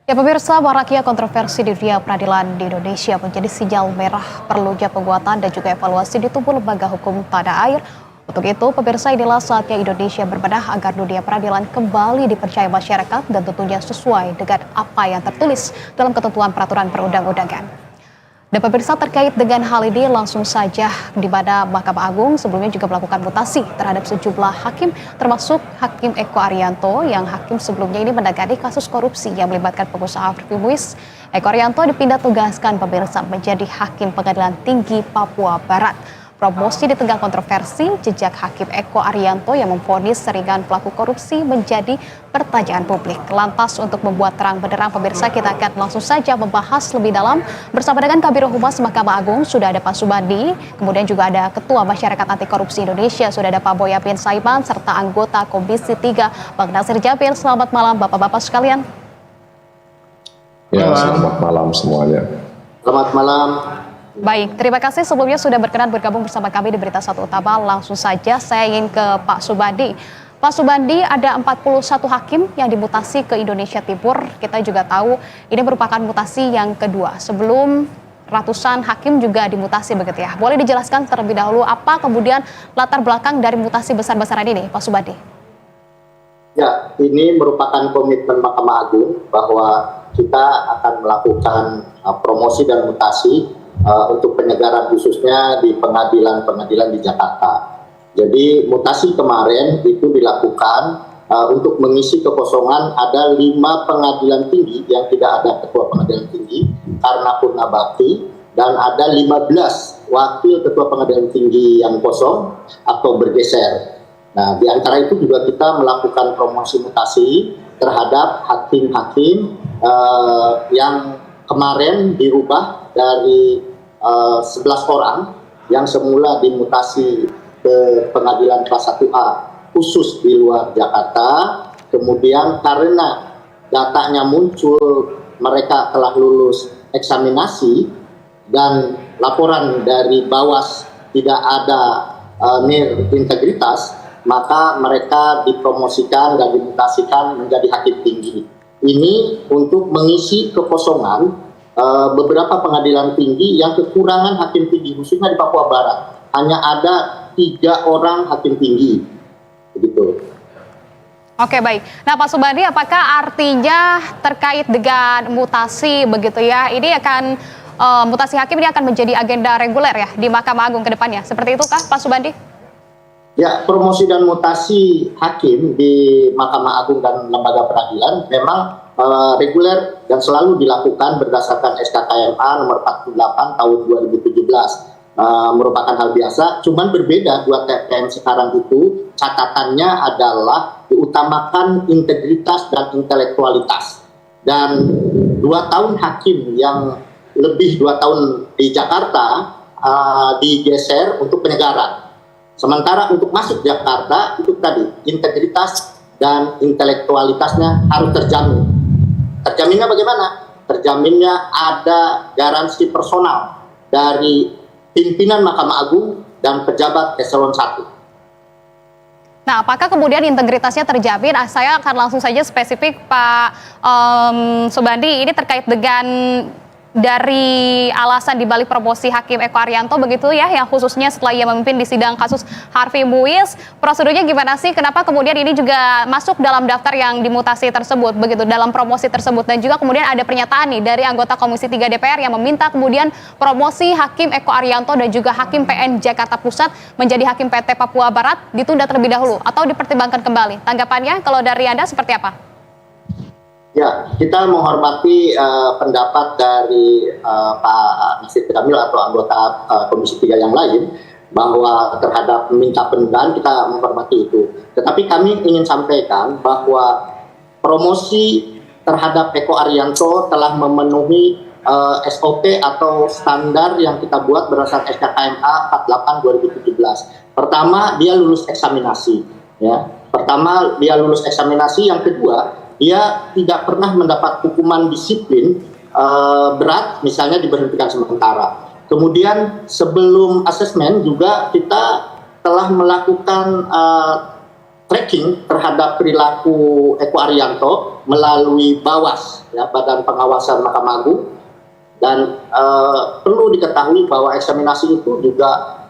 Ya pemirsa, maraknya kontroversi di dunia peradilan di Indonesia menjadi sinyal merah perlunya penguatan dan juga evaluasi di tubuh lembaga hukum tanah air. Untuk itu, pemirsa, inilah saatnya Indonesia berbenah agar dunia peradilan kembali dipercaya masyarakat dan tentunya sesuai dengan apa yang tertulis dalam ketentuan peraturan perundang-undangan. Dan pemirsa, terkait dengan hal ini langsung saja di mana Mahkamah Agung sebelumnya juga melakukan mutasi terhadap sejumlah hakim termasuk Hakim Eko Arianto yang hakim sebelumnya ini menangani kasus korupsi yang melibatkan pengusaha Harvey Muiz. Eko Arianto dipindah tugaskan pemirsa menjadi Hakim Pengadilan Tinggi Papua Barat. Promosi di tengah kontroversi, jejak Hakim Eko Arianto yang memvonis seringan pelaku korupsi menjadi pertanyaan publik. Lantas untuk membuat terang benderang pemirsa, kita akan langsung saja membahas lebih dalam bersama dengan Kabiro Humas Mahkamah Agung. Sudah ada Pak Subandi, kemudian juga ada Ketua Masyarakat Anti Korupsi Indonesia, sudah ada Pak Boyamin Saiman, serta anggota Komisi 3 Bang Nasir Jamil. Selamat malam Bapak-Bapak sekalian. Ya, selamat malam semuanya. Selamat malam. Baik, terima kasih sebelumnya sudah berkenan bergabung bersama kami di Berita Satu Utama. Langsung saja saya ingin ke Pak Subandi. Pak Subandi, ada 41 hakim yang dimutasi ke Indonesia Timur. Kita juga tahu ini merupakan mutasi yang kedua. Sebelum ratusan hakim juga dimutasi begitu ya. Boleh dijelaskan terlebih dahulu apa kemudian latar belakang dari mutasi besar-besaran ini, Pak Subandi? Ya, ini merupakan komitmen Mahkamah Agung bahwa kita akan melakukan promosi dan mutasi untuk penyegaran khususnya di pengadilan-pengadilan di Jakarta. Jadi mutasi kemarin itu dilakukan untuk mengisi kekosongan ada 5 pengadilan tinggi yang tidak ada ketua pengadilan tinggi karena purna bakti, dan ada 15 wakil ketua pengadilan tinggi yang kosong atau bergeser. Nah, di antara itu juga kita melakukan promosi mutasi terhadap hakim-hakim yang kemarin dirubah dari 11 orang yang semula dimutasi ke pengadilan kelas 1A khusus di luar Jakarta, kemudian karena datanya muncul mereka telah lulus eksaminasi dan laporan dari Bawas tidak ada NIR integritas, maka mereka dipromosikan dan dimutasikan menjadi hakim tinggi. Ini untuk mengisi kekosongan beberapa pengadilan tinggi yang kekurangan hakim tinggi, khususnya di Papua Barat. Hanya ada 3 orang hakim tinggi. Begitu. Oke, baik. Nah, Pak Subandi, apakah artinya terkait dengan mutasi begitu ya, ini akan mutasi hakim ini akan menjadi agenda reguler ya di Mahkamah Agung ke depannya? Seperti itu kah, Pak Subandi? Ya, promosi dan mutasi hakim di Mahkamah Agung dan lembaga peradilan memang reguler dan selalu dilakukan berdasarkan SKKMA nomor 48 tahun 2017. Merupakan hal biasa, cuman berbeda 2 TPM sekarang itu catatannya adalah diutamakan integritas dan intelektualitas. Dan 2 tahun hakim yang lebih 2 tahun di Jakarta digeser untuk penyegaran. Sementara untuk masuk Jakarta itu tadi integritas dan intelektualitasnya harus terjamin. Terjaminnya bagaimana? Terjaminnya ada garansi personal dari pimpinan Mahkamah Agung dan pejabat eselon 1. Nah, apakah kemudian integritasnya terjamin? Saya akan langsung saja spesifik Pak Subandi, ini terkait dengan dari alasan dibalik promosi Hakim Eko Arianto begitu ya, yang khususnya setelah ia memimpin di sidang kasus Harvey Muiz, prosedurnya gimana sih? Kenapa kemudian ini juga masuk dalam daftar yang dimutasi tersebut begitu, dalam promosi tersebut? Dan juga kemudian ada pernyataan nih dari anggota Komisi 3 DPR yang meminta kemudian promosi Hakim Eko Arianto dan juga Hakim PN Jakarta Pusat menjadi Hakim PT Papua Barat ditunda terlebih dahulu atau dipertimbangkan kembali. Tanggapannya kalau dari Anda seperti apa? Ya, kita menghormati pendapat dari Pak Nasir Jamil atau anggota Komisi 3 yang lain bahwa terhadap meminta penundaan kita menghormati itu. Tetapi kami ingin sampaikan bahwa promosi terhadap Eko Arianto telah memenuhi SOP atau standar yang kita buat berdasarkan SKKMA 48 2017. Pertama, dia lulus eksaminasi. Ya. Pertama, dia lulus eksaminasi. Yang kedua, dia tidak pernah mendapat hukuman disiplin berat, misalnya diberhentikan sementara. Kemudian sebelum asesmen juga kita telah melakukan tracking terhadap perilaku Eko Arianto melalui Bawas, ya, Badan Pengawasan Mahkamah Agung. Dan perlu diketahui bahwa eksaminasi itu juga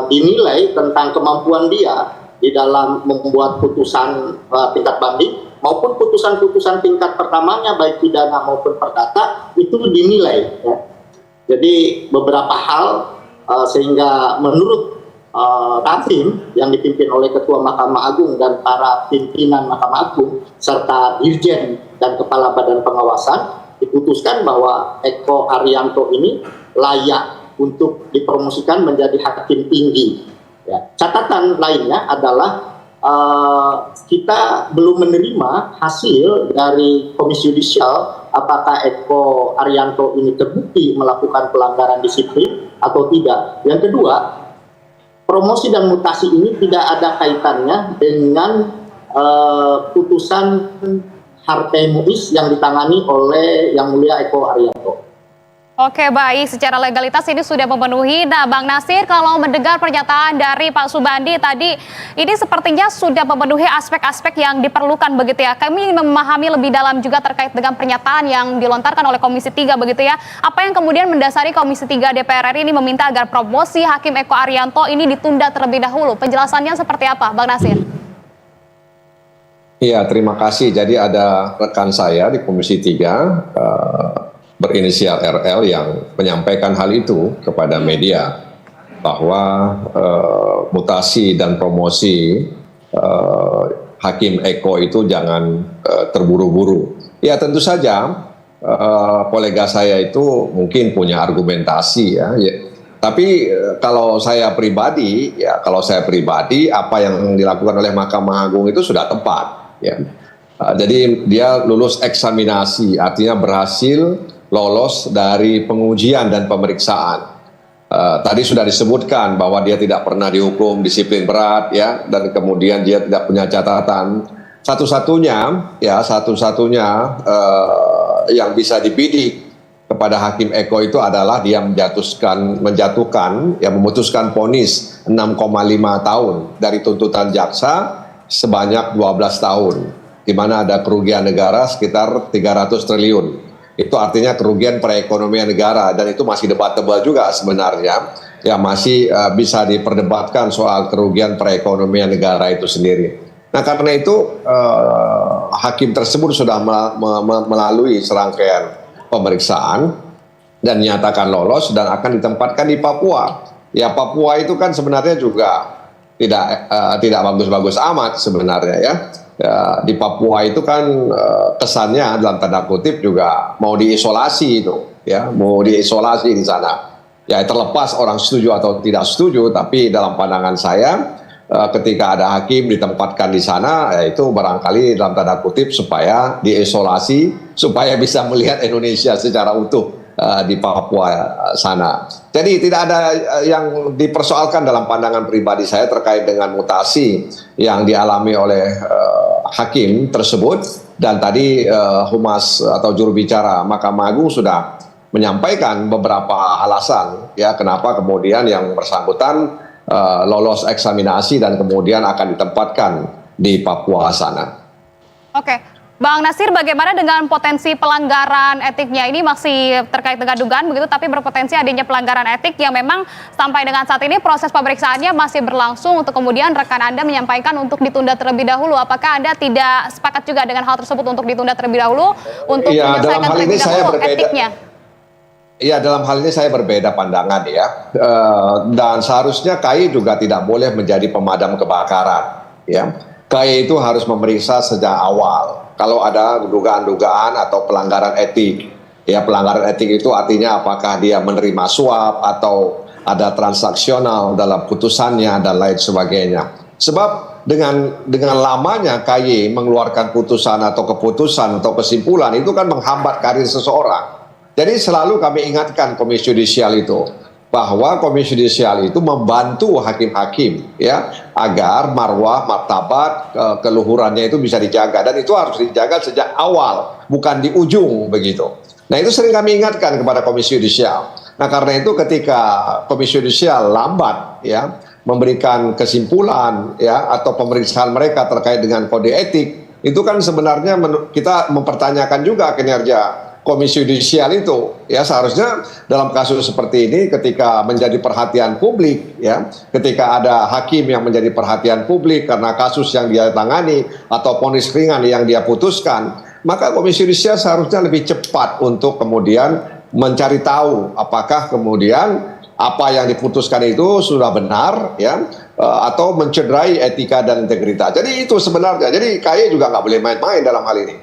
dinilai tentang kemampuan dia di dalam membuat putusan tingkat banding maupun putusan-putusan tingkat pertamanya baik pidana maupun perdata itu dinilai. Ya. Jadi beberapa hal sehingga menurut tim yang dipimpin oleh Ketua Mahkamah Agung dan para pimpinan Mahkamah Agung serta Dirjen dan Kepala Badan Pengawasan diputuskan bahwa Eko Arianto ini layak untuk dipromosikan menjadi hakim tinggi. Ya. Catatan lainnya adalah kita belum menerima hasil dari Komisi Yudisial apakah Eko Arianto ini terbukti melakukan pelanggaran disiplin atau tidak. Yang kedua, promosi dan mutasi ini tidak ada kaitannya dengan putusan Harvey Muiz yang ditangani oleh Yang Mulia Eko Arianto. Oke, baik, secara legalitas ini sudah memenuhi. Nah, Bang Nasir, kalau mendengar pernyataan dari Pak Subandi tadi, ini sepertinya sudah memenuhi aspek-aspek yang diperlukan begitu ya. Kami memahami lebih dalam juga terkait dengan pernyataan yang dilontarkan oleh Komisi 3 begitu ya. Apa yang kemudian mendasari Komisi 3 DPR RI ini meminta agar promosi Hakim Eko Arianto ini ditunda terlebih dahulu. Penjelasannya seperti apa, Bang Nasir? Iya, terima kasih. Jadi ada rekan saya di Komisi 3 berinisial RL yang menyampaikan hal itu kepada media bahwa mutasi dan promosi Hakim Eko itu jangan terburu-buru. Ya tentu saja kolega saya itu mungkin punya argumentasi ya. Tapi kalau saya pribadi apa yang dilakukan oleh Mahkamah Agung itu sudah tepat ya. Jadi dia lulus eksaminasi, artinya berhasil lolos dari pengujian dan pemeriksaan. Tadi sudah disebutkan bahwa dia tidak pernah dihukum disiplin berat ya, dan kemudian dia tidak punya catatan. Satu-satunya yang bisa dibidik kepada Hakim Eko itu adalah dia memutuskan vonis 6,5 tahun dari tuntutan jaksa sebanyak 12 tahun, di mana ada kerugian negara sekitar 300 triliun. Itu artinya kerugian perekonomian negara, dan itu masih debatable juga sebenarnya. Ya masih bisa diperdebatkan soal kerugian perekonomian negara itu sendiri. Nah karena itu hakim tersebut sudah melalui serangkaian pemeriksaan dan nyatakan lolos dan akan ditempatkan di Papua. Ya Papua itu kan sebenarnya juga tidak bagus-bagus amat sebenarnya ya. Ya, di Papua itu kan kesannya dalam tanda kutip juga mau diisolasi itu, ya mau diisolasi di sana. Ya terlepas orang setuju atau tidak setuju, tapi dalam pandangan saya ketika ada hakim ditempatkan di sana, ya itu barangkali dalam tanda kutip supaya diisolasi, supaya bisa melihat Indonesia secara utuh di Papua sana. Jadi tidak ada yang dipersoalkan dalam pandangan pribadi saya terkait dengan mutasi yang dialami oleh hakim tersebut, dan tadi Humas atau juru bicara Mahkamah Agung sudah menyampaikan beberapa alasan ya kenapa kemudian yang bersangkutan lolos eksaminasi dan kemudian akan ditempatkan di Papua sana. Oke. Bang Nasir, bagaimana dengan potensi pelanggaran etiknya? Ini masih terkait dengan dugaan begitu, tapi berpotensi adanya pelanggaran etik yang memang sampai dengan saat ini proses pemeriksaannya masih berlangsung untuk kemudian rekan Anda menyampaikan untuk ditunda terlebih dahulu. Apakah Anda tidak sepakat juga dengan hal tersebut untuk ditunda terlebih dahulu untuk menyelesaikan terlebih dahulu etiknya? Iya, dalam hal ini saya berbeda pandangan ya. Dan seharusnya KAI juga tidak boleh menjadi pemadam kebakaran. Ya, KAI itu harus memeriksa sejak awal. Kalau ada dugaan-dugaan atau pelanggaran etik, ya pelanggaran etik itu artinya apakah dia menerima suap atau ada transaksional dalam putusannya dan lain sebagainya. Sebab dengan lamanya KAI mengeluarkan putusan atau keputusan atau kesimpulan itu kan menghambat karir seseorang. Jadi selalu kami ingatkan Komisi Yudisial itu bahwa Komisi Yudisial itu membantu hakim-hakim ya agar marwah, martabat, keluhurannya itu bisa dijaga, dan itu harus dijaga sejak awal, bukan di ujung begitu. Nah itu sering kami ingatkan kepada Komisi Yudisial. Nah karena itu ketika Komisi Yudisial lambat ya memberikan kesimpulan ya atau pemeriksaan mereka terkait dengan kode etik, itu kan sebenarnya kita mempertanyakan juga kinerja Komisi Yudisial itu. Ya, seharusnya dalam kasus seperti ini ketika menjadi perhatian publik, ya, ketika ada hakim yang menjadi perhatian publik karena kasus yang dia tangani atau vonis ringan yang dia putuskan, maka Komisi Yudisial seharusnya lebih cepat untuk kemudian mencari tahu apakah kemudian apa yang diputuskan itu sudah benar, ya, atau mencederai etika dan integritas. Jadi itu sebenarnya. Jadi KAY juga nggak boleh main-main dalam hal ini.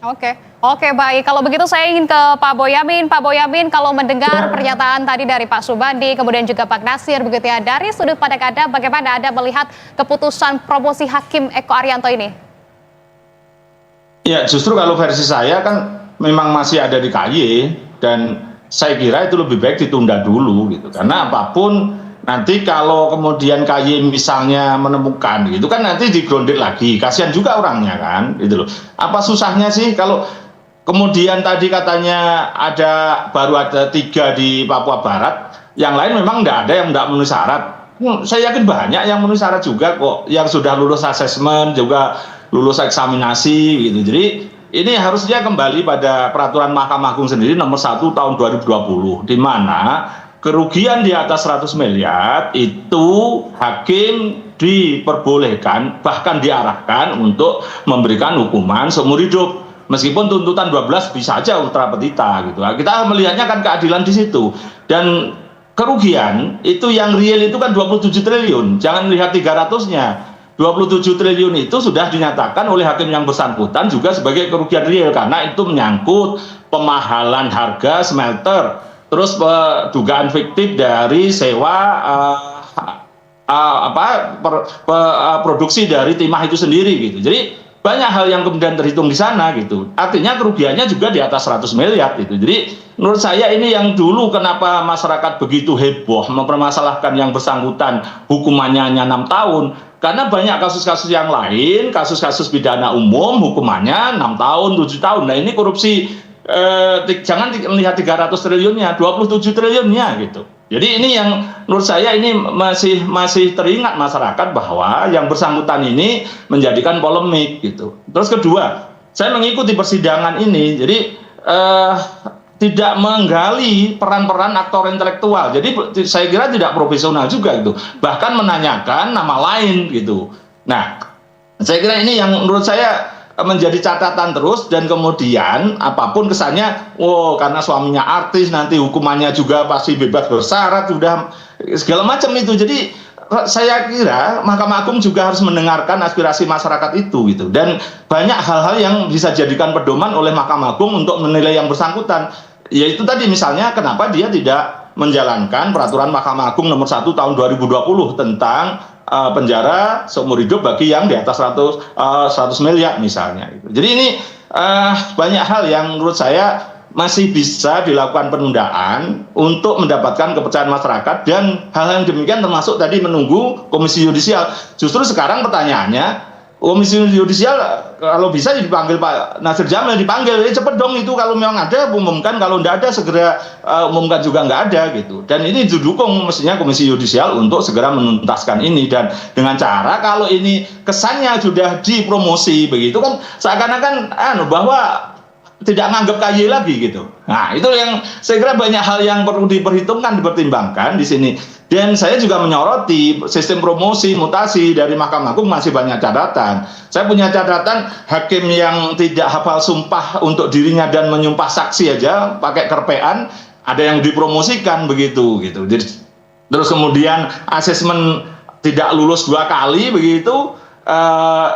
Oke, baik. Kalau begitu saya ingin ke Pak Boyamin. Pak Boyamin, kalau mendengar pernyataan tadi dari Pak Subandi, kemudian juga Pak Nasir, begitu ya, dari sudut pandang Anda, bagaimana Anda melihat keputusan promosi Hakim Eko Arianto ini? Ya, justru kalau versi saya kan memang masih ada di KAY, dan saya kira itu lebih baik ditunda dulu gitu. Karena apapun nanti kalau kemudian KAY misalnya menemukan gitu kan nanti digrounded lagi, kasihan juga orangnya kan gitu loh. Apa susahnya sih kalau kemudian tadi katanya baru ada 3 di Papua Barat, yang lain memang nggak ada yang nggak memenuhi syarat. Saya yakin banyak yang memenuhi syarat juga kok, yang sudah lulus asesmen juga lulus eksaminasi gitu. Jadi ini harusnya kembali pada peraturan Mahkamah Agung sendiri nomor 1 tahun 2020, di mana kerugian di atas 100 miliar itu hakim diperbolehkan bahkan diarahkan untuk memberikan hukuman seumur hidup. Meskipun tuntutan 12 bisa aja ultra petita gitu. Nah, kita melihatnya kan keadilan di situ. Dan kerugian itu yang real itu kan 27 triliun. Jangan lihat 300-nya. 27 triliun itu sudah dinyatakan oleh hakim yang bersangkutan juga sebagai kerugian real karena itu menyangkut pemahalan harga smelter. Terus dugaan fiktif dari sewa produksi dari timah itu sendiri gitu. Jadi banyak hal yang kemudian terhitung di sana gitu. Artinya kerugiannya juga di atas 100 miliar gitu. Jadi menurut saya ini yang dulu kenapa masyarakat begitu heboh mempermasalahkan yang bersangkutan hukumannya hanya 6 tahun. Karena banyak kasus-kasus yang lain, kasus-kasus pidana umum hukumannya 6 tahun, 7 tahun. Nah ini korupsi jangan melihat 300 triliunnya, 27 triliunnya gitu. Jadi ini yang menurut saya ini masih teringat masyarakat bahwa yang bersangkutan ini menjadikan polemik gitu. Terus kedua, saya mengikuti persidangan ini, jadi tidak menggali peran-peran aktor intelektual. Jadi saya kira tidak profesional juga gitu. Bahkan menanyakan nama lain gitu. Nah, saya kira ini yang menurut saya menjadi catatan terus, dan kemudian apapun kesannya, karena suaminya artis nanti hukumannya juga pasti bebas bersyarat, sudah segala macam itu. Jadi saya kira Mahkamah Agung juga harus mendengarkan aspirasi masyarakat itu gitu. Dan banyak hal-hal yang bisa dijadikan pedoman oleh Mahkamah Agung untuk menilai yang bersangkutan. Yaitu tadi misalnya kenapa dia tidak menjalankan peraturan Mahkamah Agung nomor 1 tahun 2020 tentang penjara seumur hidup bagi yang di atas 100 miliar misalnya. Jadi ini banyak hal yang menurut saya masih bisa dilakukan penundaan untuk mendapatkan kepercayaan masyarakat, dan hal yang demikian termasuk tadi menunggu Komisi Yudisial. Justru sekarang pertanyaannya, Komisi Yudisial kalau bisa dipanggil Pak Nasir Jamil, dipanggil, cepet dong itu, kalau memang ada umumkan, kalau tidak ada segera umumkan juga nggak ada gitu. Dan ini didukung mestinya Komisi Yudisial untuk segera menuntaskan ini, dan dengan cara kalau ini kesannya sudah dipromosi begitu kan seakan-akan bahwa tidak nganggap KAY lagi gitu. Nah, itu yang saya kira banyak hal yang perlu diperhitungkan, dipertimbangkan di sini. Dan saya juga menyoroti sistem promosi mutasi dari Mahkamah Agung masih banyak catatan. Saya punya catatan hakim yang tidak hafal sumpah untuk dirinya dan menyumpah saksi aja pakai kerpean, ada yang dipromosikan begitu gitu. Jadi, terus kemudian asesmen tidak lulus 2 kali begitu.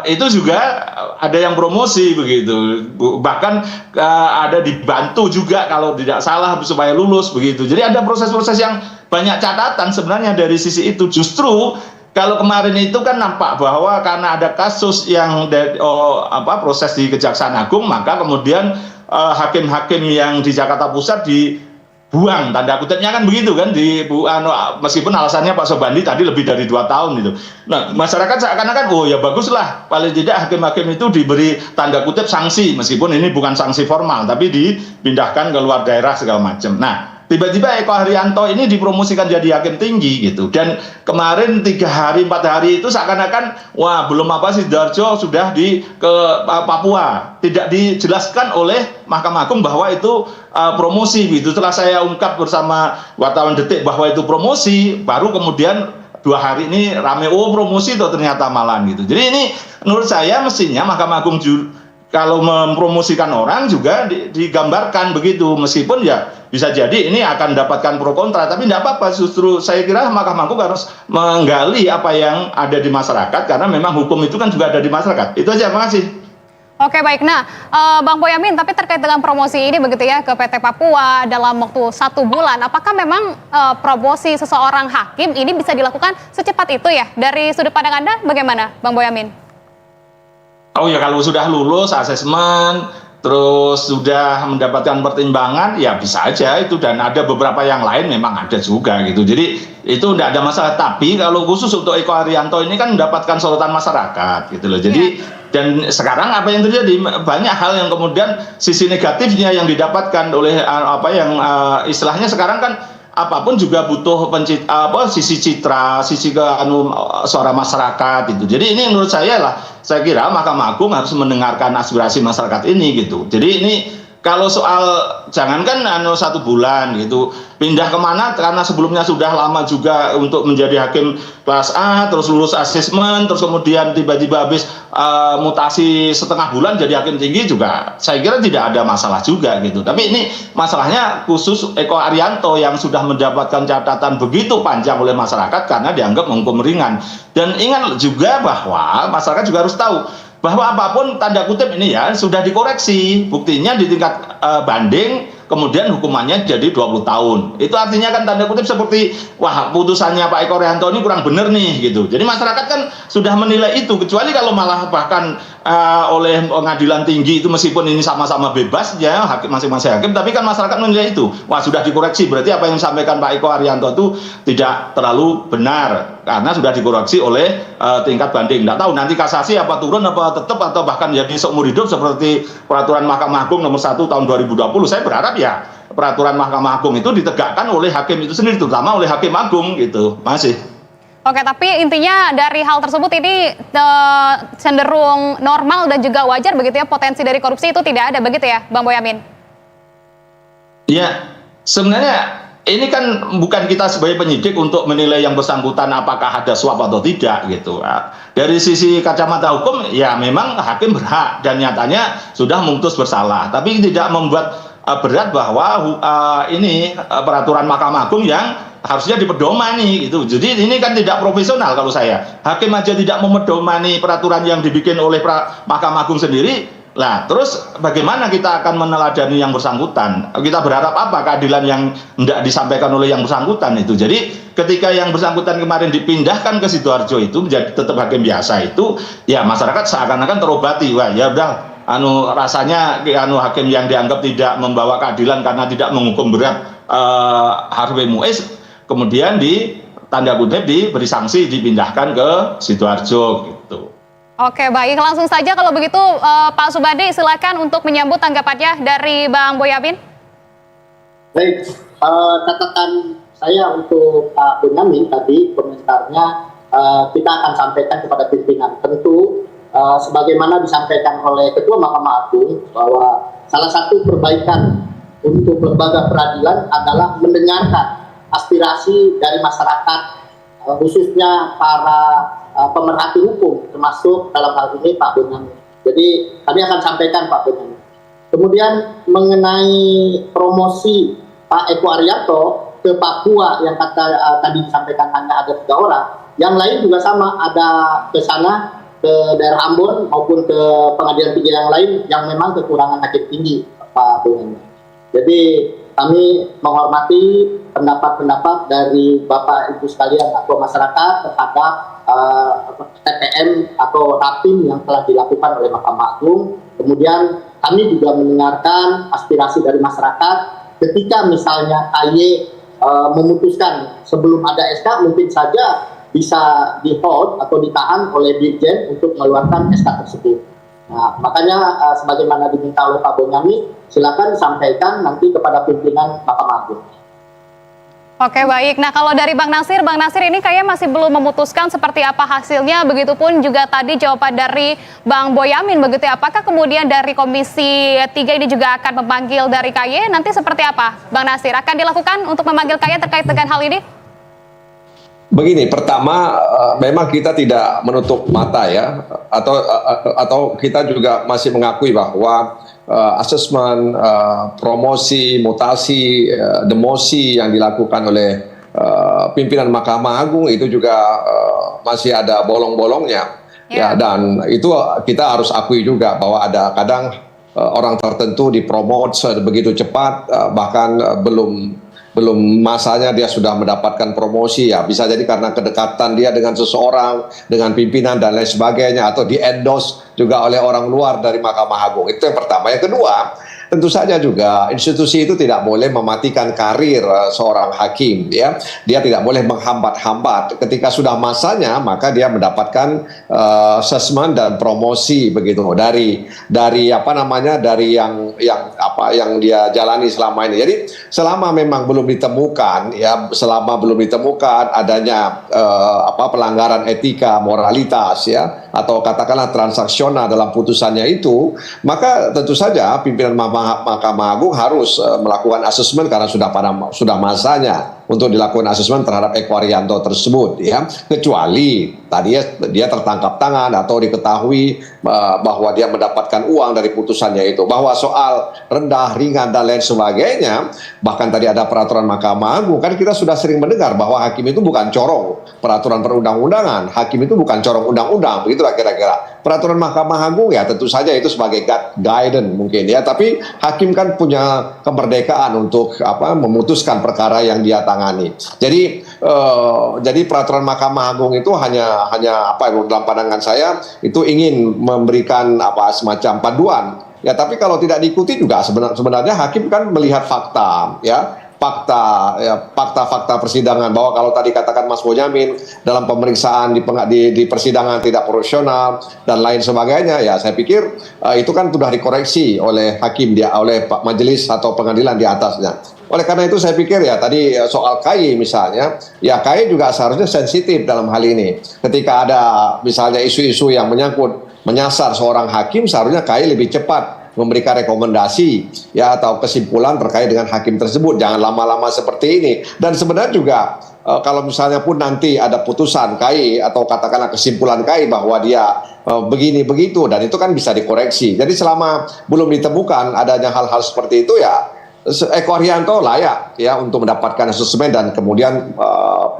Itu juga ada yang promosi begitu, bahkan ada dibantu juga kalau tidak salah supaya lulus begitu. Jadi ada proses-proses yang banyak catatan sebenarnya dari sisi itu. Justru kalau kemarin itu kan nampak bahwa karena ada kasus yang proses di Kejaksaan Agung, maka kemudian hakim-hakim yang di Jakarta Pusat dibuang, tanda kutipnya kan begitu kan, meskipun alasannya Pak Sobandi tadi lebih dari 2 tahun itu. Nah, masyarakat seakan-akan ya baguslah, paling tidak hakim-hakim itu diberi tanda kutip sanksi, meskipun ini bukan sanksi formal tapi dipindahkan ke luar daerah segala macam. Nah, tiba-tiba Eko Haryanto ini dipromosikan jadi hakim tinggi gitu. Dan kemarin 3 hari 4 hari itu seakan-akan wah belum apa Sidoarjo sudah ke Papua. Tidak dijelaskan oleh Mahkamah Agung bahwa itu promosi gitu. Setelah saya ungkap bersama wartawan Detik bahwa itu promosi, baru kemudian 2 hari ini rame promosi itu ternyata malam gitu. Jadi ini menurut saya mestinya Mahkamah Agung kalau mempromosikan orang juga digambarkan begitu, meskipun ya bisa jadi ini akan mendapatkan pro kontra, tapi tidak apa-apa. Justru saya kira Mahkamah Agung harus menggali apa yang ada di masyarakat, karena memang hukum itu kan juga ada di masyarakat. Itu aja, makasih. Oke, baik. Nah, Bang Boyamin, tapi terkait dengan promosi ini begitu ya ke PT Papua dalam waktu 1 bulan, apakah memang promosi seseorang hakim ini bisa dilakukan secepat itu ya? Dari sudut pandang Anda bagaimana, Bang Boyamin? Oh ya, kalau sudah lulus asesmen, terus sudah mendapatkan pertimbangan, ya bisa aja itu. Dan ada beberapa yang lain memang ada juga gitu. Jadi itu tidak ada masalah. Tapi kalau khusus untuk Eko Haryanto ini kan mendapatkan sorotan masyarakat gitu loh. Jadi dan sekarang apa yang terjadi, banyak hal yang kemudian sisi negatifnya yang didapatkan oleh istilahnya sekarang kan apapun juga butuh sisi citra, sisi suara masyarakat itu. Jadi ini menurut saya kira Mahkamah Agung harus mendengarkan aspirasi masyarakat ini gitu. Jadi ini kalau soal jangankan 1 bulan gitu, pindah kemana karena sebelumnya sudah lama juga untuk menjadi hakim kelas A, terus lulus asesmen, terus kemudian tiba-tiba habis mutasi setengah bulan jadi hakim tinggi juga, saya kira tidak ada masalah juga gitu. Tapi ini masalahnya khusus Eko Haryanto yang sudah mendapatkan catatan begitu panjang oleh masyarakat karena dianggap menghukum ringan. Dan ingat juga bahwa masyarakat juga harus tahu bahwa apapun tanda kutip ini ya sudah dikoreksi, buktinya di tingkat banding kemudian hukumannya jadi 20 tahun. Itu artinya kan tanda kutip seperti wah putusannya Pak Eko Haryanto ini kurang benar nih gitu. Jadi masyarakat kan sudah menilai itu, kecuali kalau malah bahkan oleh pengadilan tinggi itu meskipun ini sama-sama bebas ya hakim masing-masing hakim, tapi kan masyarakat menilai itu wah sudah dikoreksi, berarti apa yang disampaikan Pak Eko Haryanto itu tidak terlalu benar karena sudah dikoreksi oleh tingkat banding. Tidak tahu nanti kasasi apa turun apa tetap atau bahkan jadi seumur hidup seperti peraturan Mahkamah Agung nomor 1 tahun 2020. Saya berharap ya peraturan Mahkamah Agung itu ditegakkan oleh hakim itu sendiri, terutama oleh Hakim Agung gitu. Masih. Oke, tapi intinya dari hal tersebut ini cenderung normal dan juga wajar begitu ya, potensi dari korupsi itu tidak ada begitu ya, Bang Boyamin? Ya, sebenarnya ini kan bukan kita sebagai penyidik untuk menilai yang bersangkutan apakah ada suap atau tidak gitu. Dari sisi kacamata hukum ya memang hakim berhak dan nyatanya sudah memutus bersalah, tapi tidak membuat berat bahwa ini peraturan Mahkamah Agung yang harusnya dipedomani gitu. Jadi ini kan tidak profesional kalau saya. Hakim aja tidak memedomani peraturan yang dibikin oleh Mahkamah Agung sendiri. Lah, terus bagaimana kita akan meneladani yang bersangkutan? Kita berharap apa keadilan yang tidak disampaikan oleh yang bersangkutan itu. Jadi ketika yang bersangkutan kemarin dipindahkan ke Sidoarjo itu menjadi tetap hakim biasa itu, ya masyarakat seakan-akan terobati. Wah, ya udah rasanya hakim yang dianggap tidak membawa keadilan karena tidak menghukum berat Harvey Muiz, kemudian tanda kutip diberi sanksi dipindahkan ke Sidoarjo gitu. Oke, baik, langsung saja kalau begitu Pak Subandi silakan untuk menyambut tanggapannya dari Bang Boyamin. Baik, catatan saya untuk Pak Boyamin tadi komentarnya kita akan sampaikan kepada pimpinan. Tentu sebagaimana disampaikan oleh Ketua Mahkamah Agung bahwa salah satu perbaikan untuk lembaga peradilan adalah mendengarkan aspirasi dari masyarakat, khususnya para pemerhati hukum, termasuk dalam hal ini Pak Boyamin. Jadi kami akan sampaikan Pak Boyamin. Kemudian mengenai promosi Pak Eko Haryanto ke Papua yang tadi disampaikan hanya ada 3 orang, yang lain juga sama, ada ke sana ke daerah Ambon maupun ke pengadilan tinggi yang lain yang memang kekurangan hakim tinggi Pak Boyamin. Jadi kami menghormati pendapat-pendapat dari Bapak Ibu sekalian atau masyarakat terhadap TPM atau rapim yang telah dilakukan oleh Mahkamah Agung. Kemudian kami juga mendengarkan aspirasi dari masyarakat ketika misalnya KY memutuskan sebelum ada SK mungkin saja bisa di-hold atau ditahan oleh Dirjen untuk mengeluarkan SK tersebut. Nah, makanya sebagaimana diminta oleh Pak Boyamin, silakan sampaikan nanti kepada pimpinan Mahkamah Agung. Oke, baik. Nah, kalau dari Bang Nasir ini kayaknya masih belum memutuskan seperti apa hasilnya, begitupun juga tadi jawaban dari Bang Boyamin, begitu ya. Apakah kemudian dari Komisi 3 ini juga akan memanggil dari KY, nanti seperti apa, Bang Nasir? Akan dilakukan untuk memanggil KY terkait dengan hal ini? Begini, pertama memang kita tidak menutup mata ya, atau kita juga masih mengakui bahwa asesmen, promosi, mutasi, demosi yang dilakukan oleh pimpinan Mahkamah Agung itu juga masih ada bolong-bolongnya. Ya, dan itu kita harus akui juga bahwa ada kadang orang tertentu dipromot begitu cepat, bahkan belum masanya dia sudah mendapatkan promosi, ya bisa jadi karena kedekatan dia dengan seseorang, dengan pimpinan dan lain sebagainya, atau di-endorse juga oleh orang luar dari Mahkamah Agung. Itu yang pertama. Yang kedua, tentu saja juga institusi itu tidak boleh mematikan karir seorang hakim, ya. Dia tidak boleh menghambat-hambat. Ketika sudah masanya, maka dia mendapatkan assessment dan promosi begitu dari yang dia jalani selama ini. Jadi selama memang belum ditemukan adanya pelanggaran etika, moralitas, ya, atau katakanlah transaksional dalam putusannya itu, maka tentu saja pimpinan Mahkamah Agung harus melakukan asesmen karena sudah masanya untuk dilakukan asesmen terhadap Eko Ariyanto tersebut, ya. Kecuali tadi dia tertangkap tangan atau diketahui bahwa dia mendapatkan uang dari putusannya itu. Bahwa soal rendah, ringan dan lain sebagainya, bahkan tadi ada peraturan Mahkamah Agung, kan kita sudah sering mendengar bahwa hakim itu bukan corong peraturan perundang-undangan, hakim itu bukan corong undang-undang, begitulah kira-kira. Peraturan Mahkamah Agung ya tentu saja itu sebagai guidance mungkin, ya, tapi hakim kan punya kemerdekaan untuk memutuskan perkara yang dia tangani. Jadi peraturan Mahkamah Agung itu hanya dalam pandangan saya itu ingin memberikan semacam panduan. Ya, tapi kalau tidak diikuti juga sebenarnya hakim kan melihat fakta, ya. Fakta persidangan, bahwa kalau tadi katakan Mas Boyamin dalam pemeriksaan di persidangan tidak profesional dan lain sebagainya, ya saya pikir itu kan sudah dikoreksi oleh hakim, oleh majelis atau pengadilan di atasnya. Oleh karena itu saya pikir ya tadi soal KY misalnya, ya KY juga seharusnya sensitif dalam hal ini. Ketika ada misalnya isu-isu yang menyasar seorang hakim, seharusnya KY lebih cepat memberikan rekomendasi, ya, atau kesimpulan terkait dengan hakim tersebut. Jangan lama-lama seperti ini. Dan sebenarnya juga kalau misalnya pun nanti ada putusan KY atau katakanlah kesimpulan KY bahwa dia begini begitu, dan itu kan bisa dikoreksi. Jadi selama belum ditemukan adanya hal-hal seperti itu, ya Eko Ariyanto layak, ya, untuk mendapatkan asesmen dan kemudian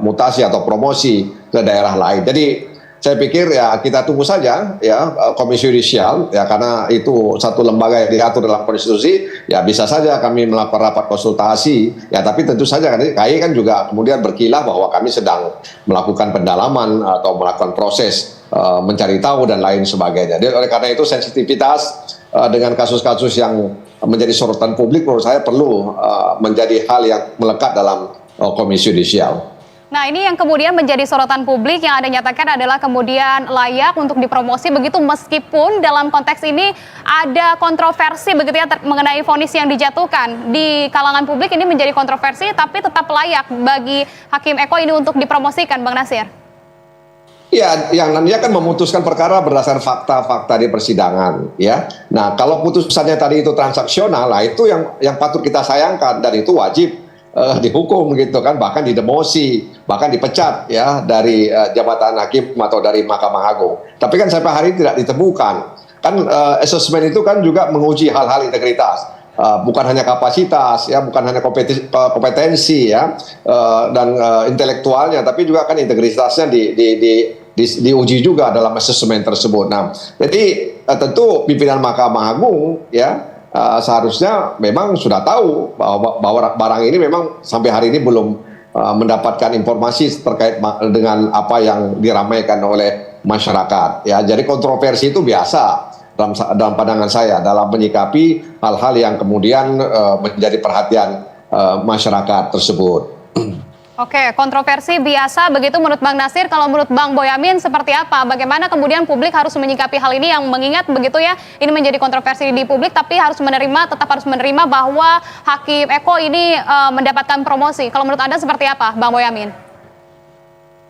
mutasi atau promosi ke daerah lain. Jadi saya pikir ya kita tunggu saja, ya, Komisi Yudisial, ya, karena itu satu lembaga yang diatur dalam konstitusi, ya bisa saja kami melakukan rapat konsultasi, ya, tapi tentu saja KY kan juga kemudian berkilah bahwa kami sedang melakukan pendalaman atau melakukan proses mencari tahu dan lain sebagainya. Jadi oleh karena itu sensitivitas dengan kasus-kasus yang menjadi sorotan publik menurut saya perlu menjadi hal yang melekat dalam Komisi Yudisial. Nah, ini yang kemudian menjadi sorotan publik yang Anda nyatakan adalah kemudian layak untuk dipromosi begitu, meskipun dalam konteks ini ada kontroversi begitu ya mengenai vonis yang dijatuhkan. Di kalangan publik ini menjadi kontroversi tapi tetap layak bagi Hakim Eko ini untuk dipromosikan, Bang Nasir. Ya, yang dia kan memutuskan perkara berdasarkan fakta-fakta di persidangan, ya. Nah, kalau putusannya tadi itu transaksional, nah itu yang patut kita sayangkan, dan itu wajib dihukum gitu kan, bahkan didemosi, bahkan dipecat, ya, dari jabatan hakim atau dari Mahkamah Agung. Tapi kan sampai hari ini tidak ditemukan. Kan asesmen itu kan juga menguji hal-hal integritas, bukan hanya kapasitas, ya, bukan hanya kompetensi, ya, dan intelektualnya, tapi juga kan integritasnya diuji juga dalam asesmen tersebut. Nah, jadi tentu pimpinan Mahkamah Agung, ya, seharusnya memang sudah tahu bahwa barang ini memang sampai hari ini belum mendapatkan informasi terkait dengan apa yang diramaikan oleh masyarakat, ya. Jadi kontroversi itu biasa dalam pandangan saya dalam menyikapi hal-hal yang kemudian menjadi perhatian masyarakat tersebut. Oke, kontroversi biasa begitu menurut Bang Nasir. Kalau menurut Bang Boyamin seperti apa? Bagaimana kemudian publik harus menyikapi hal ini yang mengingat begitu ya, ini menjadi kontroversi di publik tapi tetap harus menerima bahwa Hakim Eko ini mendapatkan promosi. Kalau menurut Anda seperti apa, Bang Boyamin?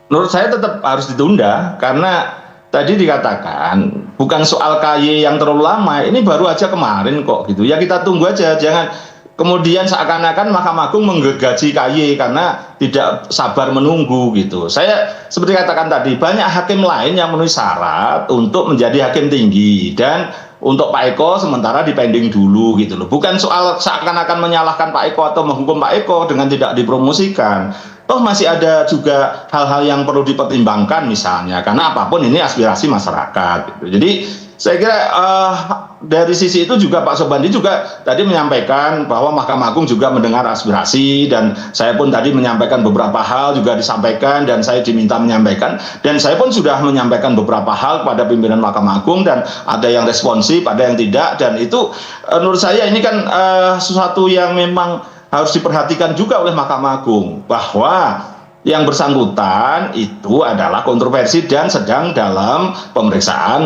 Menurut saya tetap harus ditunda karena tadi dikatakan bukan soal KY yang terlalu lama, ini baru aja kemarin kok gitu. Ya kita tunggu aja, jangan kemudian seakan-akan Mahkamah Agung menggergaji KY karena tidak sabar menunggu gitu. Saya seperti katakan tadi, banyak hakim lain yang memenuhi syarat untuk menjadi hakim tinggi dan untuk Pak Eko sementara dipending dulu gitu loh. Bukan soal seakan-akan menyalahkan Pak Eko atau menghukum Pak Eko dengan tidak dipromosikan. Toh masih ada juga hal-hal yang perlu dipertimbangkan misalnya, karena apapun ini aspirasi masyarakat gitu. Jadi saya kira dari sisi itu juga Pak Sobandi juga tadi menyampaikan bahwa Mahkamah Agung juga mendengar aspirasi, dan saya pun tadi menyampaikan beberapa hal juga disampaikan dan saya diminta menyampaikan, dan saya pun sudah menyampaikan beberapa hal kepada pimpinan Mahkamah Agung dan ada yang responsif, ada yang tidak, dan itu menurut saya ini kan sesuatu yang memang harus diperhatikan juga oleh Mahkamah Agung bahwa yang bersangkutan itu adalah kontroversi dan sedang dalam pemeriksaan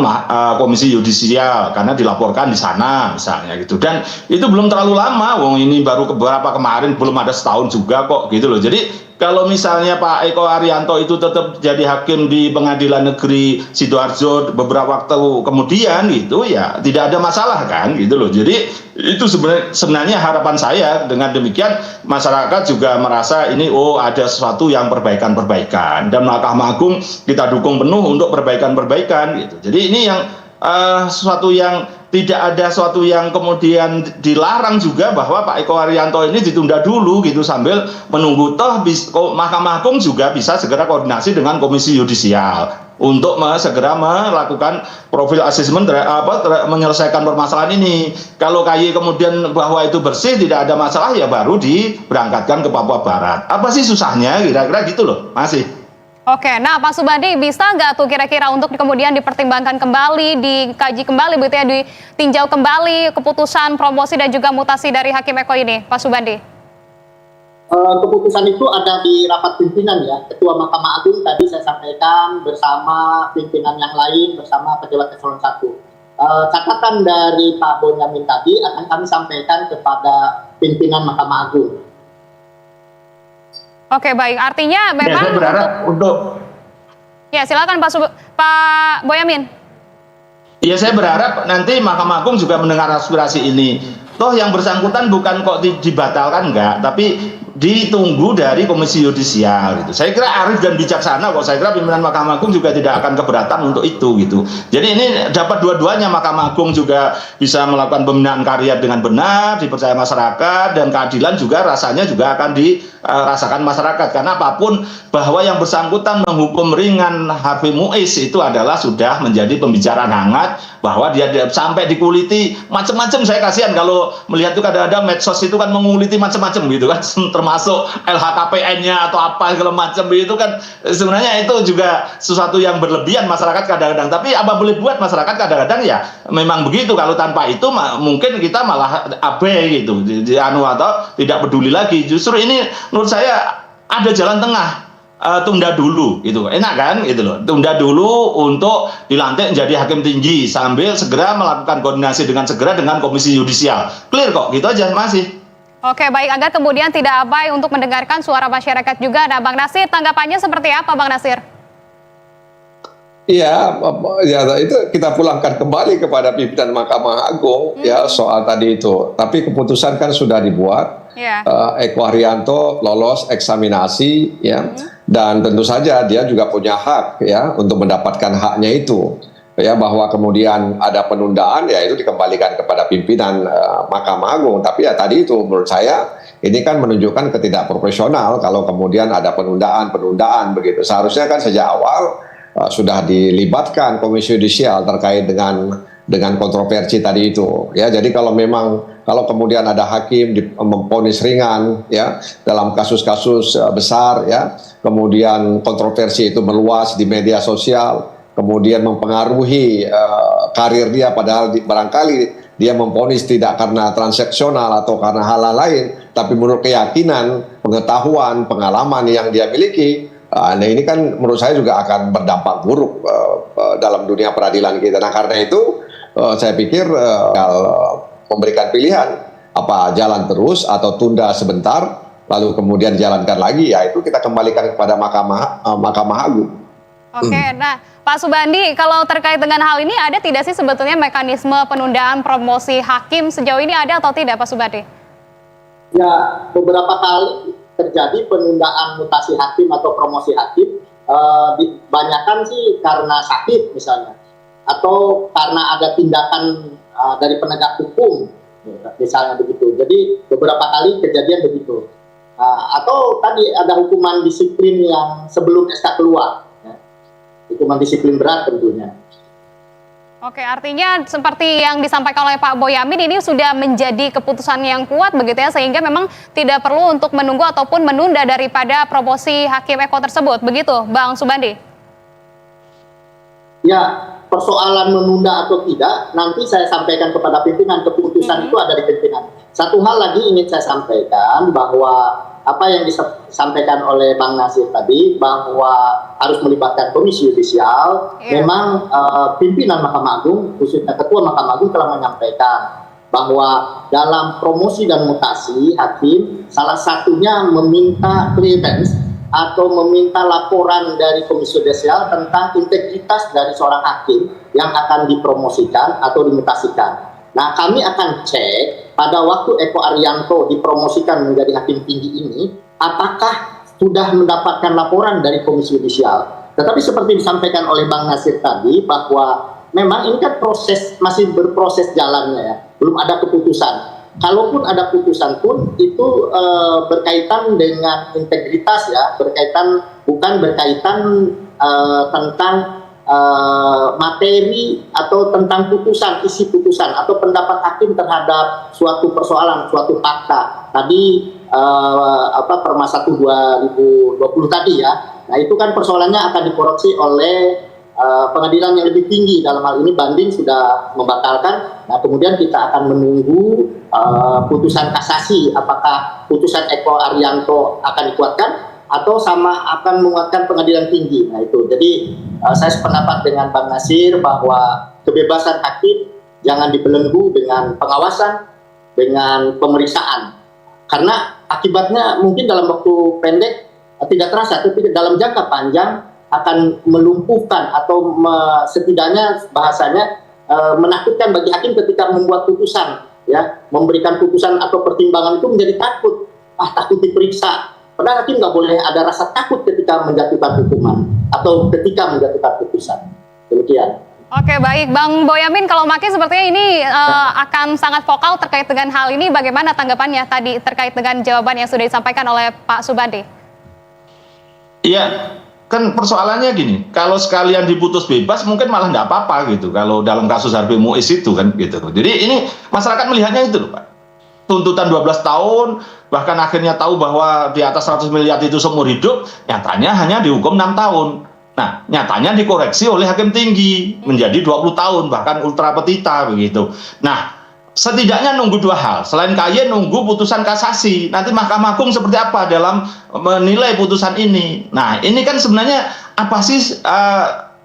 Komisi Yudisial karena dilaporkan di sana misalnya gitu, dan itu belum terlalu lama, wong ini baru beberapa kemarin, belum ada setahun juga kok gitu loh. Jadi kalau misalnya Pak Eko Arianto itu tetap jadi hakim di Pengadilan Negeri Sidoarjo beberapa waktu kemudian gitu, ya tidak ada masalah kan gitu loh. Jadi itu sebenarnya harapan saya, dengan demikian masyarakat juga merasa ini ada sesuatu yang perbaikan-perbaikan, dan Mahkamah Agung kita dukung penuh untuk perbaikan-perbaikan gitu. Jadi ini yang sesuatu yang tidak ada sesuatu yang kemudian dilarang juga bahwa Pak Eko Arianto ini ditunda dulu gitu sambil menunggu, toh Mahkamah Agung juga bisa segera koordinasi dengan Komisi Yudisial untuk segera melakukan profil asesmen menyelesaikan permasalahan ini. Kalau KY kemudian bahwa itu bersih, tidak ada masalah, ya baru diberangkatkan ke Papua Barat. Apa sih susahnya, kira-kira gitu loh, masih. Oke, nah Pak Subandi, bisa nggak tuh kira-kira untuk kemudian dipertimbangkan kembali, dikaji kembali begitu ya, ditinjau kembali keputusan promosi dan juga mutasi dari Hakim Eko ini, Pak Subandi? Keputusan itu ada di rapat pimpinan ya, Ketua Mahkamah Agung tadi saya sampaikan bersama pimpinan yang lain, bersama pejabat eselon 1. Catatan dari Pak Bonyamin tadi akan kami sampaikan kepada pimpinan Mahkamah Agung. Oke, baik. Artinya memang saya berharap untuk ya silakan Pak Boyamin. Ya, saya berharap nanti Mahkamah Agung juga mendengar aspirasi ini. Toh yang bersangkutan bukan kok dibatalkan enggak, tapi ditunggu dari Komisi Yudisial gitu. Saya kira arif dan bijaksana kok. Saya kira pimpinan Mahkamah Agung juga tidak akan keberatan untuk itu gitu. Jadi ini dapat dua-duanya, Mahkamah Agung juga bisa melakukan pembinaan karya dengan benar, dipercaya masyarakat, dan keadilan juga rasanya juga akan dirasakan masyarakat. Karena apapun bahwa yang bersangkutan menghukum ringan Harvey Muiz itu adalah sudah menjadi pembicaraan hangat, bahwa dia sampai dikuliti macam-macam. Saya kasihan kalau melihat itu kadang-kadang medsos itu kan menguliti macam-macam gitu kan, termasuk LHKPN-nya atau apa segala macam itu kan, sebenarnya itu juga sesuatu yang berlebihan masyarakat kadang-kadang. Tapi apa boleh buat, masyarakat kadang-kadang ya memang begitu. Kalau tanpa itu mungkin kita malah abai gitu, atau tidak peduli lagi. Justru ini menurut saya ada jalan tengah. Tunda dulu gitu, enak kan gitu loh, tunda dulu untuk dilantik menjadi hakim tinggi sambil segera melakukan koordinasi dengan Komisi Yudisial. Clear kok, gitu aja masih. Oke, baik, agar kemudian tidak abai untuk mendengarkan suara masyarakat juga. Nah, Bang Nasir, tanggapannya seperti apa, Bang Nasir? Iya, ya itu kita pulangkan kembali kepada pimpinan Mahkamah Agung ya soal tadi itu. Tapi keputusan kan sudah dibuat. Eko Arianto lolos eksaminasi ya, dan tentu saja dia juga punya hak ya untuk mendapatkan haknya itu. Ya, bahwa kemudian ada penundaan ya itu dikembalikan kepada pimpinan Mahkamah Agung. Tapi ya tadi itu menurut saya ini kan menunjukkan ketidakprofesional kalau kemudian ada penundaan begitu. Seharusnya kan sejak awal sudah dilibatkan Komisi Yudisial terkait dengan kontroversi tadi itu ya. Jadi kalau kemudian ada hakim memvonis ringan ya dalam kasus-kasus besar ya, kemudian kontroversi itu meluas di media sosial, kemudian mempengaruhi karir dia, padahal barangkali dia memvonis tidak karena transaksional atau karena hal lain, tapi menurut keyakinan, pengetahuan, pengalaman yang dia miliki. Nah ini kan menurut saya juga akan berdampak buruk dalam dunia peradilan kita. Nah karena itu saya pikir memberikan pilihan apa jalan terus atau tunda sebentar lalu kemudian jalankan lagi, ya itu kita kembalikan kepada Mahkamah Agung. Oke, nah Pak Subandi, kalau terkait dengan hal ini ada tidak sih sebetulnya mekanisme penundaan promosi hakim sejauh ini ada atau tidak Pak Subandi? Ya, beberapa kali terjadi penundaan mutasi hakim atau promosi hakim, dibanyakan sih karena sakit misalnya, atau karena ada tindakan dari penegak hukum, misalnya begitu. Jadi beberapa kali kejadian begitu. Atau tadi ada hukuman disiplin yang sebelum SK keluar, ya. Hukuman disiplin berat tentunya. Oke, artinya seperti yang disampaikan oleh Pak Boyamin ini sudah menjadi keputusan yang kuat begitu ya, sehingga memang tidak perlu untuk menunggu ataupun menunda daripada promosi hakim Eko tersebut, begitu Bang Subandi? Ya, persoalan menunda atau tidak nanti saya sampaikan kepada pimpinan, keputusan itu ada di pimpinan. Satu hal lagi ingin saya sampaikan, bahwa apa yang disampaikan oleh Bang Nasir tadi, bahwa harus melibatkan komisi yudisial, memang pimpinan Mahkamah Agung, khususnya Ketua Mahkamah Agung telah menyampaikan bahwa dalam promosi dan mutasi hakim, salah satunya meminta clearance atau meminta laporan dari komisi yudisial tentang integritas dari seorang hakim yang akan dipromosikan atau dimutasikan. Nah, kami akan cek pada waktu Eko Arianto dipromosikan menjadi hakim tinggi ini, apakah sudah mendapatkan laporan dari komisi yudisial. Tetapi seperti disampaikan oleh Bang Nasir tadi, bahwa memang ini kan proses, masih berproses jalannya ya, belum ada keputusan. Kalaupun ada putusan pun itu berkaitan dengan integritas ya, bukan berkaitan tentang materi atau tentang putusan, isi putusan atau pendapat hakim terhadap suatu persoalan, suatu fakta. Tadi Perma 1 2020 tadi ya. Nah, itu kan persoalannya akan dikoreksi oleh pengadilan yang lebih tinggi, dalam hal ini banding sudah membatalkan. Nah, kemudian kita akan menunggu putusan kasasi, apakah putusan Eko Arianto akan dikuatkan atau sama akan menguatkan pengadilan tinggi. Nah itu, jadi saya sependapat dengan Bang Nasir bahwa kebebasan hakim jangan dibelenggu dengan pengawasan, dengan pemeriksaan. Karena akibatnya mungkin dalam waktu pendek tidak terasa, tapi dalam jangka panjang akan melumpuhkan atau setidaknya bahasanya menakutkan bagi hakim ketika membuat putusan, ya, memberikan putusan atau pertimbangan itu menjadi takut, takut diperiksa. Padahal hakim nggak boleh ada rasa takut ketika menjatuhkan hukuman atau ketika menjatuhkan putusan. Demikian. Oke, baik. Bang Boyamin, kalau Maki sepertinya ini akan sangat vokal terkait dengan hal ini. Bagaimana tanggapannya tadi terkait dengan jawaban yang sudah disampaikan oleh Pak Subandi? Iya, kan persoalannya gini, kalau sekalian diputus bebas mungkin malah nggak apa-apa gitu. Kalau dalam kasus Harvey Muiz itu kan gitu. Jadi ini masyarakat melihatnya itu loh Pak. Tuntutan 12 tahun, bahkan akhirnya tahu bahwa di atas 100 miliar itu seumur hidup, nyatanya hanya dihukum 6 tahun. Nah, nyatanya dikoreksi oleh hakim tinggi menjadi 20 tahun, bahkan ultra petita begitu. Nah, setidaknya nunggu dua hal. Selain KY, nunggu putusan kasasi. Nanti Mahkamah Agung seperti apa dalam menilai putusan ini. Nah, ini kan sebenarnya apa sih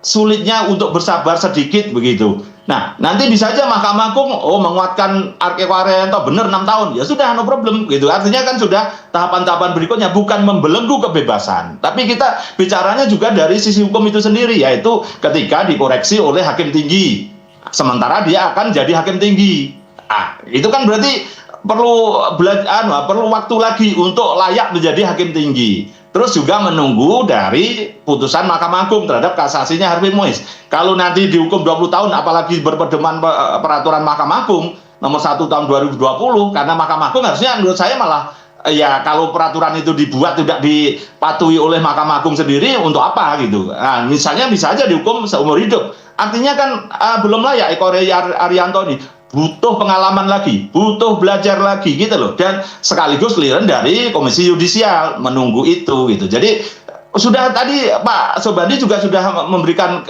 sulitnya untuk bersabar sedikit begitu. Nah, nanti bisa aja Mahkamah Agung menguatkan Eko Arianto benar 6 tahun. Ya sudah, no problem gitu. Artinya kan sudah tahapan-tahapan berikutnya, bukan membelenggu kebebasan. Tapi kita bicaranya juga dari sisi hukum itu sendiri, yaitu ketika dikoreksi oleh hakim tinggi. Sementara dia akan jadi hakim tinggi. Itu kan berarti perlu waktu lagi untuk layak menjadi hakim tinggi. Terus juga menunggu dari putusan Mahkamah Agung terhadap kasasinya Harvey Muiz. Kalau nanti dihukum 20 tahun, apalagi berpedoman peraturan Mahkamah Agung nomor 1 tahun 2020, karena Mahkamah Agung harusnya menurut saya malah ya kalau peraturan itu dibuat tidak dipatuhi oleh Mahkamah Agung sendiri, untuk apa gitu. Nah, misalnya bisa aja dihukum seumur hidup. Artinya kan belum layak Eko Arianto ini. Butuh pengalaman lagi, butuh belajar lagi gitu loh, dan sekaligus clearance dari komisi yudisial menunggu itu gitu. Jadi sudah tadi Pak Sobandi juga sudah memberikan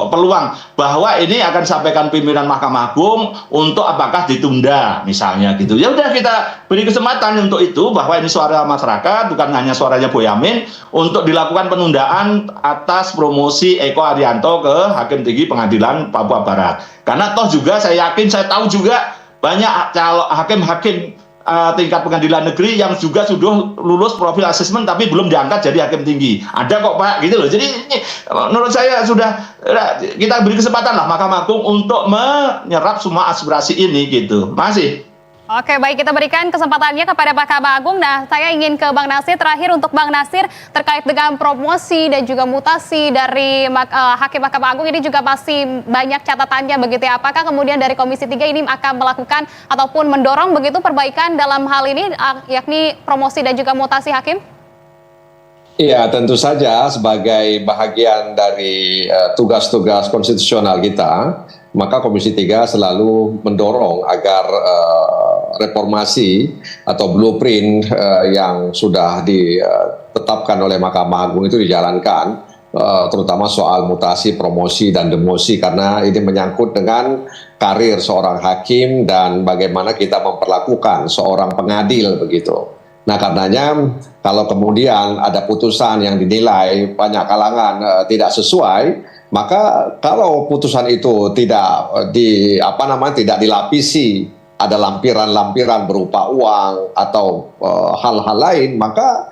peluang bahwa ini akan disampaikan pimpinan Mahkamah Agung untuk apakah ditunda misalnya gitu. Ya udah kita beri kesempatan untuk itu, bahwa ini suara masyarakat bukan hanya suaranya Boyamin, untuk dilakukan penundaan atas promosi Eko Arianto ke Hakim Tinggi Pengadilan Papua Barat. Karena toh juga saya yakin, saya tahu juga banyak hakim-hakim tingkat pengadilan negeri yang juga sudah lulus profil asesmen tapi belum diangkat jadi hakim tinggi. Ada kok Pak, gitu loh. Jadi ini menurut saya sudah kita beri kesempatan lah Mahkamah Agung untuk menyerap semua aspirasi ini gitu. Masih. Oke, baik, kita berikan kesempatannya kepada Mahkamah Agung. Nah, saya ingin ke Bang Nasir. Terakhir untuk Bang Nasir, terkait dengan promosi dan juga mutasi dari Hakim Mahkamah Agung ini juga masih banyak catatannya begitu ya. Apakah kemudian dari Komisi 3 ini akan melakukan ataupun mendorong begitu perbaikan dalam hal ini, yakni promosi dan juga mutasi hakim? Iya, tentu saja sebagai bahagian dari tugas-tugas konstitusional kita, maka Komisi 3 selalu mendorong agar reformasi atau blueprint yang sudah ditetapkan oleh Mahkamah Agung itu dijalankan, terutama soal mutasi, promosi, dan demosi, karena ini menyangkut dengan karir seorang hakim dan bagaimana kita memperlakukan seorang pengadil begitu. Nah, karenanya kalau kemudian ada putusan yang dinilai banyak kalangan tidak sesuai, maka kalau putusan itu tidak tidak dilapisi, ada lampiran-lampiran berupa uang atau hal-hal lain, maka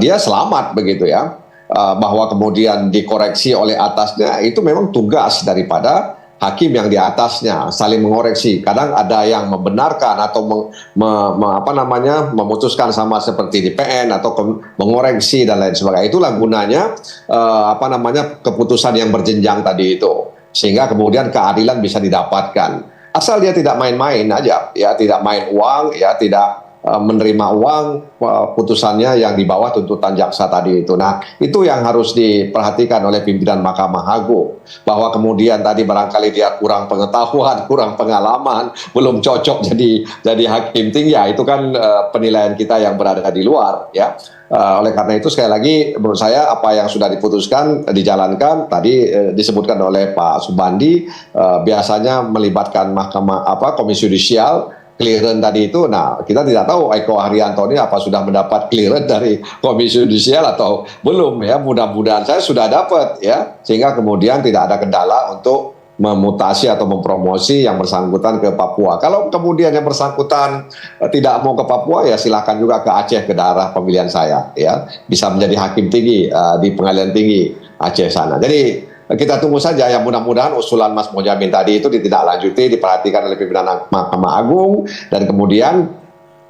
dia selamat begitu ya. Bahwa kemudian dikoreksi oleh atasnya, itu memang tugas daripada hakim yang di atasnya, saling mengoreksi. Kadang ada yang membenarkan atau memutuskan sama seperti di PN atau mengoreksi dan lain sebagainya. Itulah gunanya keputusan yang berjenjang tadi itu, sehingga kemudian keadilan bisa didapatkan. Asal dia tidak main-main aja, ya, tidak main uang, ya, tidak menerima uang putusannya yang di bawah tuntutan jaksa tadi itu. Nah, itu yang harus diperhatikan oleh pimpinan Mahkamah Agung, bahwa kemudian tadi barangkali dia kurang pengetahuan, kurang pengalaman, belum cocok jadi hakim tinggi, ya itu kan penilaian kita yang berada di luar, ya. Oleh karena itu sekali lagi menurut saya apa yang sudah diputuskan dijalankan. Tadi disebutkan oleh Pak Subandi, biasanya melibatkan Komisi Yudisial clearance tadi itu. Nah, kita tidak tahu Eko Arianto ini apa sudah mendapat clearance dari Komisi Yudisial atau belum, ya. Mudah-mudahan saya sudah dapat, ya, sehingga kemudian tidak ada kendala untuk memutasi atau mempromosi yang bersangkutan ke Papua. Kalau kemudian yang bersangkutan tidak mau ke Papua, ya silakan juga ke Aceh, ke daerah pemilihan saya, ya, bisa menjadi hakim tinggi di Pengadilan Tinggi Aceh sana. Jadi kita tunggu saja, ya, mudah-mudahan usulan Mas Boyamin tadi itu ditindaklanjuti, diperhatikan oleh pimpinan Mahkamah Agung, dan kemudian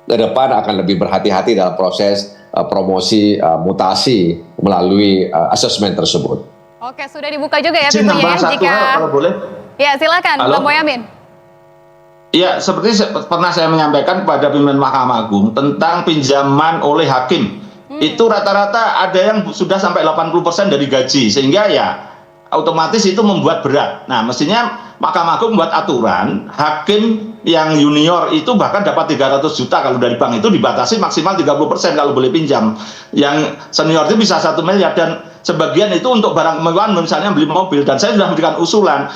ke depan akan lebih berhati-hati dalam proses promosi mutasi melalui asesmen tersebut. Oke, sudah dibuka juga ya pintunya ya, jika kalau boleh. Ya, silakan Bang Boyamin. Ya, seperti pernah saya menyampaikan kepada pimpinan Mahkamah Agung tentang pinjaman oleh hakim. Itu rata-rata ada yang sudah sampai 80% dari gaji, sehingga ya otomatis itu membuat berat. Nah, mestinya Mahkamah Agung membuat aturan, hakim yang junior itu bahkan dapat 300 juta kalau dari bank itu dibatasi maksimal 30% kalau boleh pinjam. Yang senior itu bisa 1 miliar, dan sebagian itu untuk barang kemewahan, misalnya beli mobil. Dan saya sudah memberikan usulan,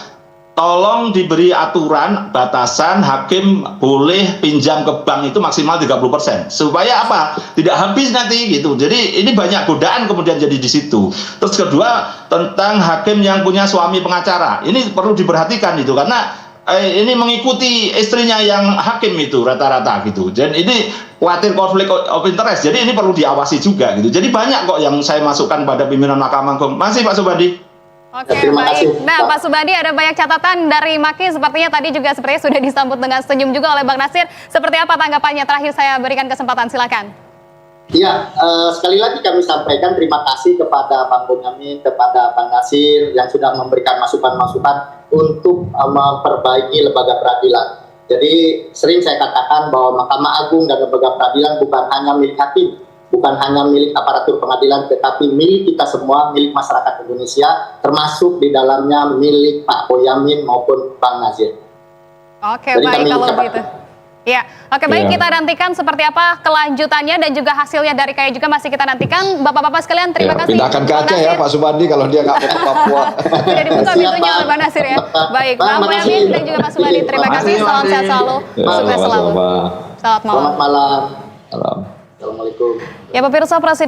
tolong diberi aturan batasan hakim boleh pinjam ke bank itu maksimal 30%. Supaya apa? Tidak habis nanti gitu. Jadi ini banyak godaan kemudian jadi di situ. Terus kedua, tentang hakim yang punya suami pengacara. Ini perlu diperhatikan itu, karena ini mengikuti istrinya yang hakim itu rata-rata gitu. Dan ini khawatir konflik of interest. Jadi ini perlu diawasi juga gitu. Jadi banyak kok yang saya masukkan pada pimpinan Mahkamah Agung. Masih Pak Subandi. Oke, baik. Nah, Pak Subandi, ada banyak catatan dari Maki, sepertinya tadi juga sepertinya sudah disambut dengan senyum juga oleh Bang Nasir. Seperti apa tanggapannya? Terakhir saya berikan kesempatan, silakan. Ya, sekali lagi kami sampaikan terima kasih kepada Bang Boyamin, kepada Bang Nasir yang sudah memberikan masukan-masukan untuk memperbaiki lembaga peradilan. Jadi sering saya katakan bahwa Mahkamah Agung dan lembaga peradilan bukan hanya milik hakim, bukan hanya milik aparatur pengadilan, tetapi milik kita semua, milik masyarakat Indonesia, termasuk di dalamnya milik Pak Boyamin maupun Bang Nasir. Oke, baik kalau begitu. Ya, oke baik, Iya. kita nantikan seperti apa kelanjutannya dan juga hasilnya dari KAI juga masih kita nantikan. Bapak-bapak sekalian, terima Ya, kasih. pindahkan ke Aceh ya Pak Subandi kalau dia nggak mau ke Papua. Sudah dibuka Siap, pintunya Pak. oleh Bang Nasir ya. Baik, Pak, Bang makasih. Boyamin dan juga Pak Subandi, terima kasih. Makasih, Salam sehat Pak. selalu, Ya, sukses selalu. sama-sama. Selamat malam. Selamat malam. Salam. Assalamualaikum. Ya pemirsa, Presiden